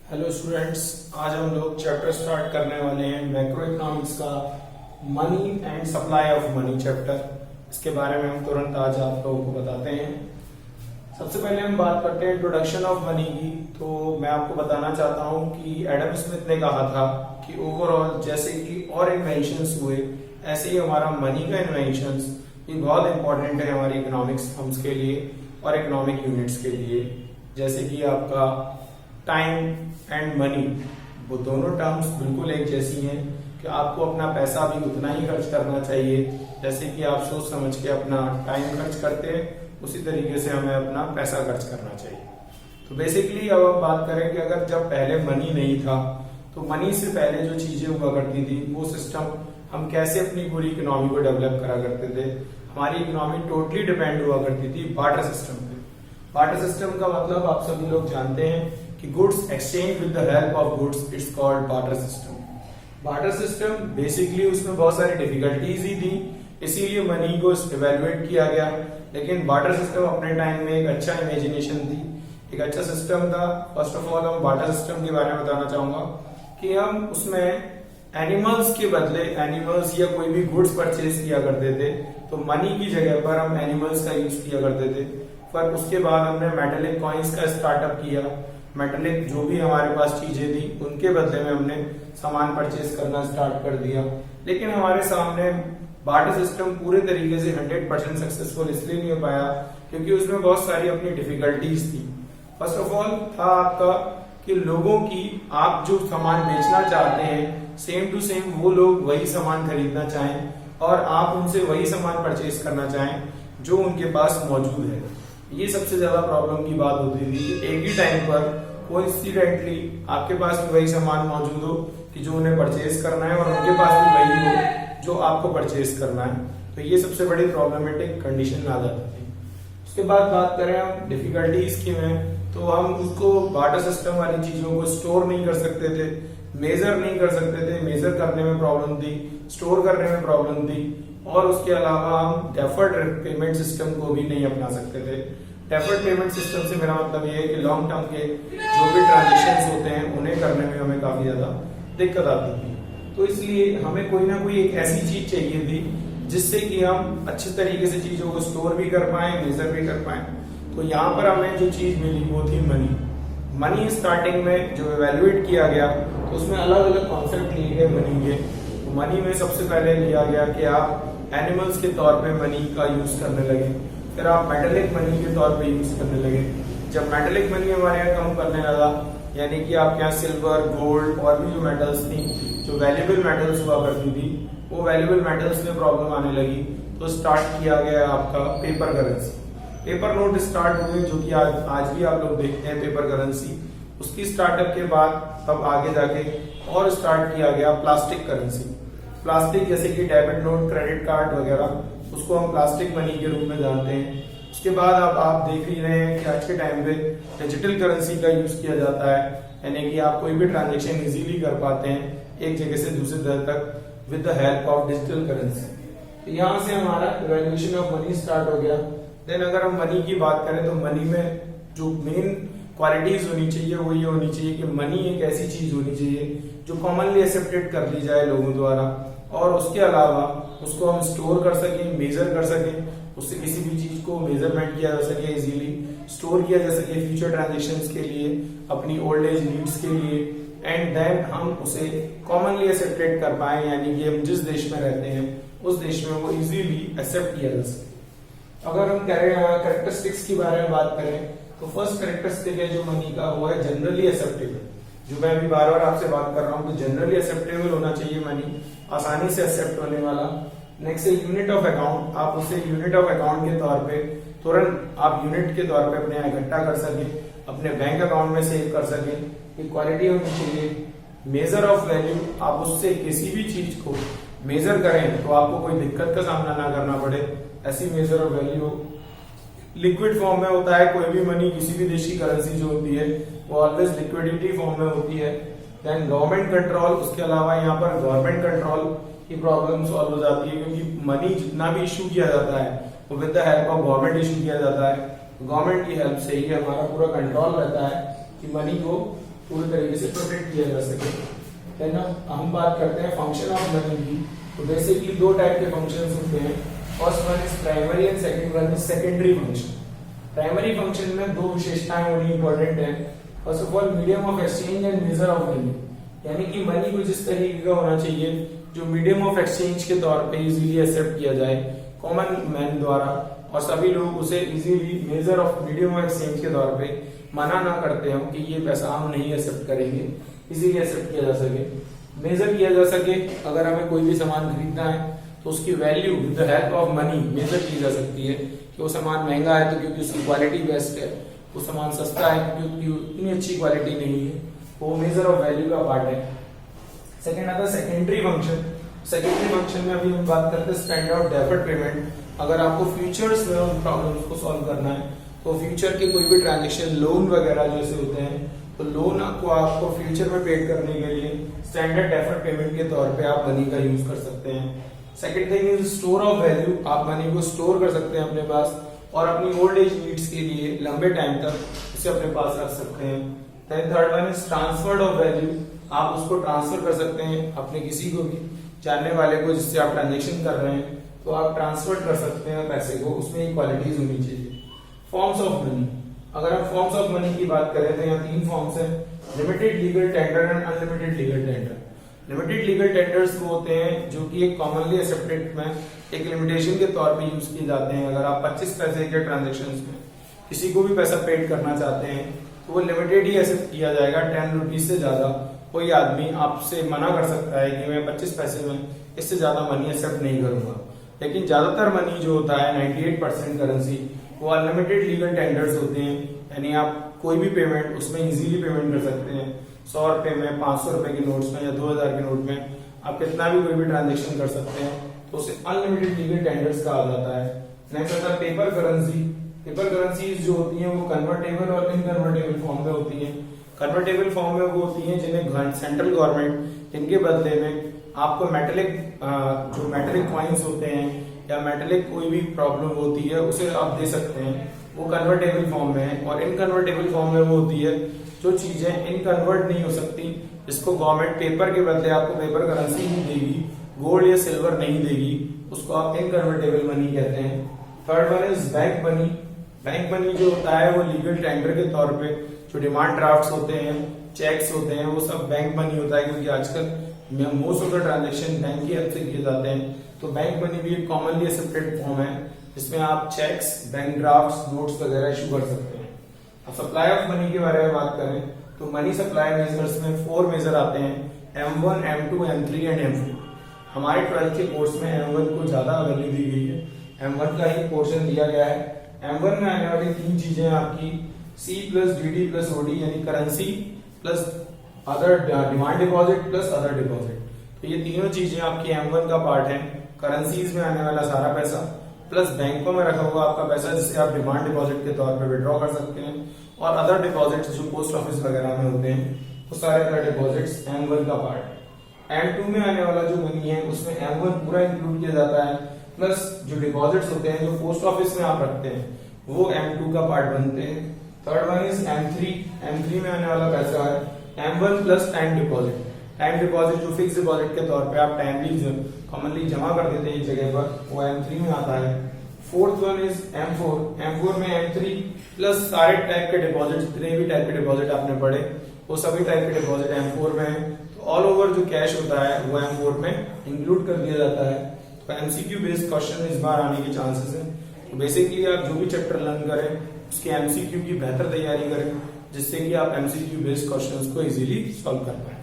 Hello students, आज हम लोग चैप्टर स्टार्ट करने वाले हैं मैक्रो इकोनॉमिक्स का money and supply of money chapter. इसके बारे में हम तुरंत आज आप लोगों को बताते हैं। सबसे पहले हम बात करते हैं इंट्रोडक्शन ऑफ मनी की। तो मैं आपको बताना चाहता हूं कि एडम स्मिथ ने कहा था कि ओवरऑल जैसे कि और इन्वेंशंस हुए ऐसे ही हमारा मनी का इन्वेंशंस भी बहुत इंपॉर्टेंट है हमारी इकोनॉमिक्स फर्म्स के लिए और इकोनॉमिक यूनिट्स के लिए। जैसे कि आपका टाइम एंड मनी, वो दोनों टर्म्स बिल्कुल एक जैसी हैं कि आपको अपना पैसा भी उतना ही खर्च करना चाहिए जैसे कि आप सोच समझ के अपना टाइम खर्च करते हैं, उसी तरीके से हमें अपना पैसा खर्च करना चाहिए। तो बेसिकली अब हम बात करें कि अगर जब पहले मनी नहीं था तो मनी से पहले जो चीजें हुआ करती थी वो सिस्टम हम कैसे अपनी पूरी इकोनॉमी को डेवलप करा करते थे। हमारी इकोनॉमी टोटली डिपेंड हुआ करती थी बार्टर सिस्टम पे। बार्टर सिस्टम का मतलब आप सभी लोग जानते हैं कि goods exchange with the help of goods, it's called barter system. Barter system basically उसमें बहुत सारी डिफिकल्टीज ही थी, इसीलिए मनी को इवेल्युएट किया गया। लेकिन बार्टर सिस्टम अपने टाइम में एक अच्छा इमेजिनेशन थी, एक अच्छा सिस्टम था। फर्स्ट ऑफ ऑल हम बार्टर सिस्टम के बारे में बताना चाहूंगा कि हम उसमें एनिमल्स के बदले एनिमल्स या कोई भी गुड्स परचेज किया करते थे, तो मनी की जगह पर हम एनिमल्स का यूज किया करते थे। पर उसके बाद हमने मेटेलिक कॉइन्स का स्टार्टअप किया। मेटेलिक जो भी हमारे पास चीजें थी उनके बदले में हमने सामान परचेज करना स्टार्ट कर दिया। लेकिन हमारे सामने बार्टर सिस्टम पूरे तरीके से 100% सक्सेसफुल इसलिए नहीं हो पाया क्योंकि उसमें बहुत सारी अपनी डिफिकल्टीज थी। फर्स्ट ऑफ ऑल था आपका कि लोगों की, आप जो सामान बेचना चाहते हैं सेम टू सेम वो लोग वही सामान खरीदना चाहें और आप उनसे वही सामान परचेज करना चाहें जो उनके पास मौजूद है। ये सबसे ज्यादा प्रॉब्लम की बात होती थी। एक ही टाइम पर कोइंसिडेंटली आपके पास भी वही सामान मौजूद हो कि जो उन्हें परचेज करना है और उनके पास भी वही हो जो आपको परचेज करना है। तो ये सबसे बड़ी प्रॉब्लमेटिक कंडीशन आ जाती थी। उसके बाद बात करें हम डिफिकल्टीज की में, तो हम उसको बार्टर सिस्टम वाली चीजों को स्टोर नहीं कर सकते थे, मेजर नहीं कर सकते थे। मेजर करने में प्रॉब्लम थी, स्टोर करने में प्रॉब्लम थी, और उसके अलावा हम डेफर्ड पेमेंट सिस्टम को भी नहीं अपना सकते थे। डेफर्ड पेमेंट सिस्टम से मेरा मतलब ये है कि लॉन्ग टर्म के जो भी ट्रांजेक्शन्स होते हैं उन्हें करने में हमें काफी ज्यादा दिक्कत आती थी। तो इसलिए हमें कोई ना कोई एक ऐसी चीज चाहिए थी जिससे कि हम अच्छे तरीके से चीजों को स्टोर भी कर पाए, मेजर भी कर पाए। तो यहाँ पर हमें जो चीज मिली वो थी मनी। मनी स्टार्टिंग में जो इवेल्युएट किया गया तो उसमें अलग अलग कॉन्सेप्ट लिए गए मनी के। तो मनी में सबसे पहले लिया गया कि आप एनिमल्स के तौर पे मनी का यूज करने लगे, फिर आप मेटेलिक मनी के तौर पे यूज करने लगे। जब मेटेलिक मनी हमारे यहाँ कम करने लगा, यानी कि आपके यहाँ सिल्वर, गोल्ड और भी जो मेटल्स थी, जो वैल्यूएबल मेटल्स हुआ करती थी, वो वैल्यूएबल मेटल्स में प्रॉब्लम आने लगी। तो स्टार्ट किया गया आपका paper currency. Paper note start हुए जो कि आज भी आप लोग देखते हैं पेपर करेंसी। उसकी स्टार्टअप के बाद तब आगे जाके और स्टार्ट किया गया प्लास्टिक करेंसी। प्लास्टिक जैसे कि डेबिट नोट, क्रेडिट कार्ड वगैरह, उसको हम प्लास्टिक मनी के रूप में जानते हैं। उसके बाद अब आप देख ही रहे हैं कि आज के टाइम पे डिजिटल करेंसी का यूज किया जाता है, यानी कि आप कोई भी ट्रांजेक्शन इजीली कर पाते हैं एक जगह से दूसरी जगह तक with the help of digital currency. तो यहाँ से हमारा इवैल्यूएशन ऑफ मनी स्टार्ट हो गया। देन अगर हम मनी की बात करें तो मनी में जो मेन क्वालिटीज होनी चाहिए वो ये होनी चाहिए कि मनी एक ऐसी चीज होनी चाहिए जो कॉमनली एक्सेप्टेड कर ली जाए लोगों द्वारा, और उसके अलावा उसको हम स्टोर कर सकें, मेजर कर सकें, उससे किसी भी चीज को मेजरमेंट किया जा सके, इजीली स्टोर किया जा सके फ्यूचर ट्रांजेक्शन्स के लिए, अपनी ओल्ड एज नीड्स के लिए, एंड देन हम उसे कॉमनली एक्सेप्टेड कर पाए, यानी कि हम जिस देश में रहते हैं उस देश में वो इजीली एक्सेप्ट किया जा सके। अगर हम कैरेक्टरिस्टिक्स के बारे में बात करें तो फर्स्ट कैरेक्टरिस्टिक है जो मनी का वो है जनरली एक्सेप्टेबल। जो मैं अभी बार बार आपसे बात कर रहा हूँ कि जनरली एक्सेप्टेबल होना चाहिए मनी, आसानी से एक्सेप्ट होने वाला। नेक्स्ट है यूनिट ऑफ अकाउंट। आप उसे यूनिट ऑफ अकाउंट के तौर पे तुरंत आप यूनिट के तौर पे अपने इकट्ठा कर सके, अपने बैंक अकाउंट में सेव कर सके। इक्वालिटी होनी चाहिए। मेजर ऑफ वैल्यू, आप उससे किसी भी चीज को मेजर करें तो आपको कोई दिक्कत का सामना ना करना पड़े, ऐसी measure of value. Liquid form में होता है, कोई भी मनी किसी भी देश की करेंसी जो होती है वो ऑलवेज लिक्विडिटी फॉर्म में होती है। देन गवर्नमेंट कंट्रोल, उसके अलावा यहाँ पर गवर्नमेंट कंट्रोल की प्रॉब्लम सॉल्व हो जाती है क्योंकि मनी जितना भी इशू किया जाता है वो with the help of government issue किया जाता है। गवर्नमेंट की हेल्प से ही हमारा पूरा कंट्रोल रहता है कि मनी को पूरी तरीके से प्रोटेक्ट किया जा सके। देन हम बात करते हैं फंक्शन ऑफ मनी की। तो बेसिकली दो टाइप के फंक्शंस होते हैं। First one is primary and second one is secondary function. Primary function में दो विशेषताएं होनी इंपॉर्टेंट है। First of all medium of exchange and measure of money, यानी कि मनी कुछ इस तरीके का होना चाहिए जो मीडियम ऑफ एक्सचेंज के तौर पे इजीली एक्सेप्ट किया जाए कॉमन मैन द्वारा, और सभी लोग उसे easily measure of medium of exchange के तौर पे मना ना करते हो कि ये पैसा हम नहीं एक्सेप्ट करेंगे, इजीली एक्सेप्ट किया जा सके। मेजर किया जा सके, अगर हमें कोई भी सामान खरीदना है तो उसकी value with the help of money measure की जा सकती है कि वो सामान महंगा है तो क्योंकि उसकी क्वालिटी बेस्ट है, वो सामान सस्ता है क्योंकि उतनी अच्छी क्वालिटी नहीं है, वो मेजर ऑफ वैल्यू का पार्ट है। सेकेंड आता है सेकेंडरी फंक्शन। सेकेंडरी फंक्शन में अभी हम बात करते हैं स्टैंड आउट डेफर्ड पेमेंट। अगर आपको फ्यूचर्स में उन प्रॉब्लम्स को सॉल्व करना है तो फ्यूचर के कोई भी ट्रांजेक्शन, लोन वगैरह जैसे होते हैं, तो लोन आपको फ्यूचर में पेड करने के लिए स्टैंडर्ड डेफर्ड पेमेंट के तौर पे आप मनी का यूज कर सकते हैं। Second thing is store of value. आप मनी को स्टोर कर सकते हैं अपने पास और अपनी ओल्ड एज नीड्स के लिए लंबे टाइम तक इसे अपने पास रख सकते हैं। Then third one is transfer of value. आप उसको ट्रांसफर कर सकते हैं अपने किसी को भी जानने वाले को जिससे आप ट्रांजेक्शन कर रहे हैं, तो आप ट्रांसफर कर सकते हैं पैसे को, उसमें क्वालिटीज होनी चाहिए। Forms of money. अगर हम फॉर्म्स ऑफ मनी की बात करें तो यहाँ तीन फॉर्म्स हैं, limited legal tender and unlimited legal tender. Limited legal tenders वो होते हैं जो कि एक कॉमनली एक्सेप्टेड में एक लिमिटेशन के तौर पे यूज किए जाते हैं। अगर आप 25 पैसे के ट्रांजेक्शन में किसी को भी पैसा पेड करना चाहते हैं तो वो लिमिटेड ही एक्सेप्ट किया जाएगा। 10 रुपीज से ज्यादा कोई आदमी आपसे मना कर सकता है कि मैं 25 पैसे में इससे ज्यादा मनी एक्सेप्ट नहीं करूंगा। लेकिन ज्यादातर मनी जो होता है 98% करेंसी वो अनलिमिटेड लीगल टेंडर्स होते हैं, यानी आप कोई भी पेमेंट उसमें इजीली पेमेंट कर सकते हैं। 100 रुपए में, 500 रुपए के नोट्स में या 2000 के नोट में आप कितना भी कोई भी ट्रांजेक्शन कर सकते हैं, तो उसे अनलिमिटेड लीगल टेंडर्स कहा जाता है। नेक्स्ट आता है पेपर करेंसी। पेपर करेंसी जो होती है वो कन्वर्टेबल और इनकन्वर्टेबल फॉर्म में होती है। कन्वर्टेबल फॉर्म में वो होती है जिन्हें सेंट्रल गवर्नमेंट इनके बदले में आपको मेटेलिक जो मेटेलिक कॉइन्स होते हैं या मेटेलिक कोई भी प्रॉब्लम होती है उसे आप दे सकते हैं, वो कन्वर्टेबल फॉर्म में है। और इनकन्वर्टेबल फॉर्म में वो होती है जो चीजें इनकन्वर्ट नहीं हो सकती, जिसको गवर्नमेंट पेपर के बदले आपको पेपर करेंसी नहीं देगी, गोल्ड या सिल्वर नहीं देगी, उसको आप इनकन्वर्टेबल मनी कहते हैं। Third one is bank money. Bank money जो होता है वो लीगल टेंडर के तौर पे जो डिमांड ड्राफ्ट्स होते हैं, चेक्स होते हैं, वो सब बैंक मनी होता है, क्योंकि आजकल most of the transaction bank की हेल्प से किए जाते हैं। तो बैंक मनी भी एक कॉमनली एक्सेप्टेड फॉर्म है जिसमें आप चेक्स, बैंक ड्राफ्ट्स, नोट्स वगैरह इशू कर सकते हैं। अब सप्लाई ऑफ मनी के बारे में बात करें तो मनी सप्लाई मेजर्स में 4 मेजर आते हैं, M1, M2, M3 and M4। हमारे 12th के कोर्स में M1 को ज्यादा वैल्यू दी गई है, M1 का ही पोर्शन दिया गया है। M1 में आने वाली 3 चीजें आपकी C plus DD plus OD, यानी currency plus other demand deposit plus other deposit. तो ये तीनों चीजें आपकी M1 का पार्ट है। करेंसीज में आने वाला सारा पैसा प्लस बैंकों में रखा हुआ आपका पैसा जिसे आप डिमांड डिपॉजिट के तौर पे विड्रॉ कर सकते हैं, और अदर डिपॉजिट्स जो पोस्ट ऑफिस वगैरह में होते हैं वो सारे अदर डिपॉजिट्स M1 का पार्ट है। M2 में आने वाला जो मनी है उसमें M1 पूरा इंक्लूड किया जाता है, प्लस जो डिपॉजिट्स होते हैं जो पोस्ट ऑफिस में आप रखते हैं वो M2 का पार्ट बनते हैं। Third one is M3। M3 में आने वाला पैसा है M1 plus time deposit. Time deposit जो फिक्स डिपॉजिट के तौर पे आप टाइमली कॉमनली जमा कर देते हैं एक जगह पर, वो M3 में आता है। Fourth one is M4। M4 में M3 प्लस सारे टाइप के डिपॉजिट, जितने भी टाइप के डिपॉजिट आपने पढ़े वो सभी टाइप के डिपॉजिट M4 में है। तो ऑल ओवर जो कैश होता है वो M4 में इंक्लूड कर दिया जाता है। तो MCQ बेस्ड क्वेश्चन इस बार आने के चांसेस है। तो बेसिकली आप जो भी चैप्टर लर्न करें उसके MCQ की बेहतर तैयारी करें, जिससे कि आप MCQ बेस्ड क्वेश्चंस को इजीली सॉल्व कर पाए।